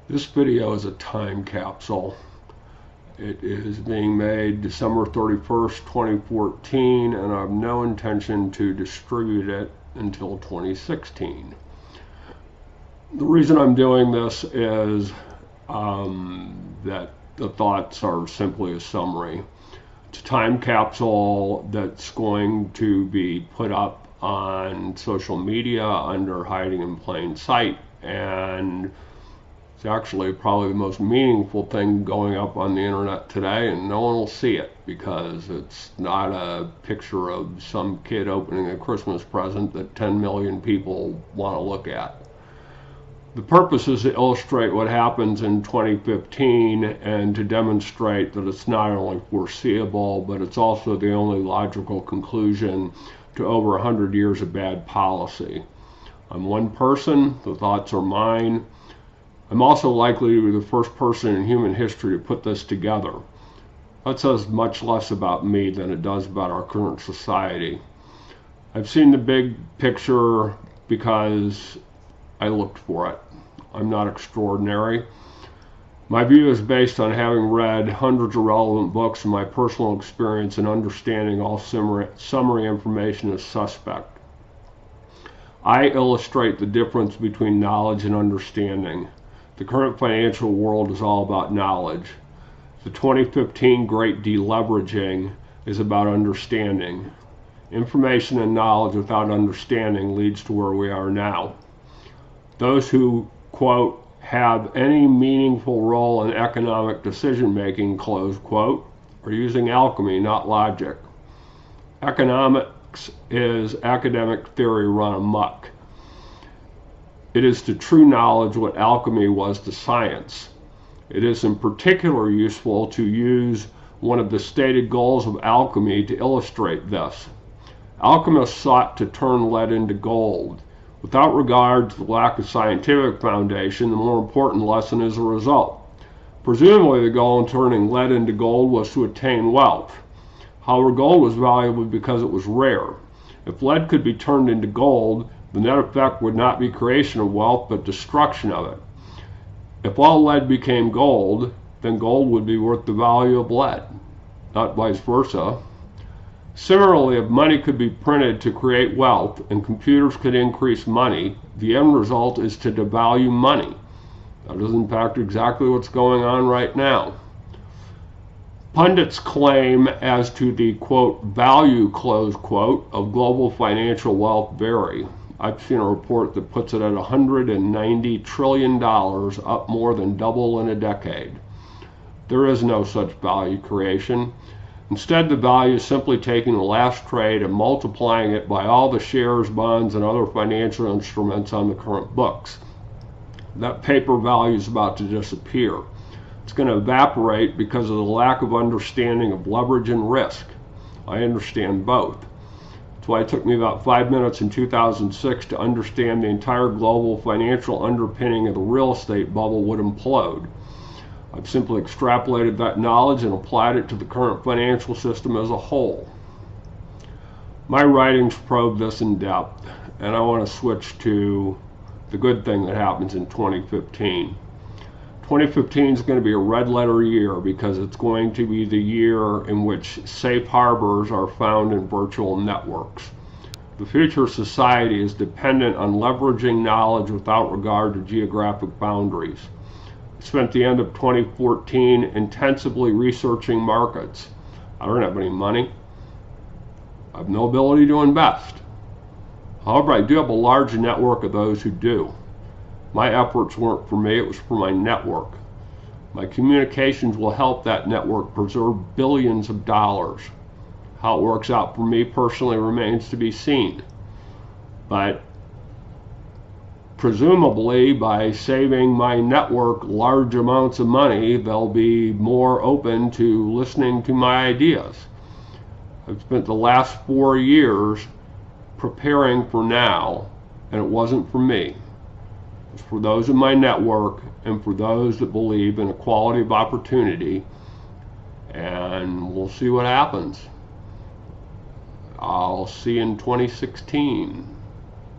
This video is a time capsule. It is being made December 31st, 2014, and I have no intention to distribute it until 2016. The reason I'm doing this is that the thoughts are simply a summary. It's a time capsule that's going to be put up on social media under Hiding in Plain Sight, and it's actually probably the most meaningful thing going up on the internet today, and no one will see it because it's not a picture of some kid opening a Christmas present that 10 million people want to look at. The purpose is to illustrate what happens in 2015 and to demonstrate that it's not only foreseeable, but it's also the only logical conclusion to over 100 years of bad policy. I'm one person, the thoughts are mine. I'm also likely to be the first person in human history to put this together. That says much less about me than it does about our current society. I've seen the big picture because I looked for it. I'm not extraordinary. My view is based on having read hundreds of relevant books and my personal experience in understanding all summary information is suspect. I illustrate the difference between knowledge and understanding. The current financial world is all about knowledge. The 2015 great deleveraging is about understanding. Information and knowledge without understanding leads to where we are now. Those who, quote, have any meaningful role in economic decision making, close quote, are using alchemy, not logic. Economics is academic theory run amok. It is to true knowledge what alchemy was to science. It is in particular useful to use one of the stated goals of alchemy to illustrate this. Alchemists sought to turn lead into gold. Without regard to the lack of scientific foundation, the more important lesson is the result. Presumably the goal in turning lead into gold was to attain wealth. However, gold was valuable because it was rare. If lead could be turned into gold, the net effect would not be creation of wealth, but destruction of it. If all lead became gold, then gold would be worth the value of lead, not vice versa. Similarly, if money could be printed to create wealth and computers could increase money, the end result is to devalue money. That is in fact exactly what's going on right now. Pundits' claim as to the, quote, value, close quote, of global financial wealth vary. I've seen a report that puts it at $190 trillion, up more than double in a decade. There is no such value creation. Instead, the value is simply taking the last trade and multiplying it by all the shares, bonds, and other financial instruments on the current books. That paper value is about to disappear. It's going to evaporate because of the lack of understanding of leverage and risk. I understand both. That's why it took me about 5 minutes in 2006 to understand the entire global financial underpinning of the real estate bubble would implode. I've simply extrapolated that knowledge and applied it to the current financial system as a whole. My writings probe this in depth, and I want to switch to the good thing that happens in 2015. 2015 is going to be a red letter year because it's going to be the year in which safe harbors are found in virtual networks. The future society is dependent on leveraging knowledge without regard to geographic boundaries. I spent the end of 2014 intensively researching markets. I don't have any money. I have no ability to invest. However, I do have a large network of those who do. My efforts weren't for me, it was for my network. My communications will help that network preserve billions of dollars. How it works out for me personally remains to be seen. But presumably, by saving my network large amounts of money, they'll be more open to listening to my ideas. I've spent the last 4 years preparing for now, and it wasn't for me. It's for those in my network and for those that believe in equality of opportunity, and we'll see what happens. I'll see you in 2016.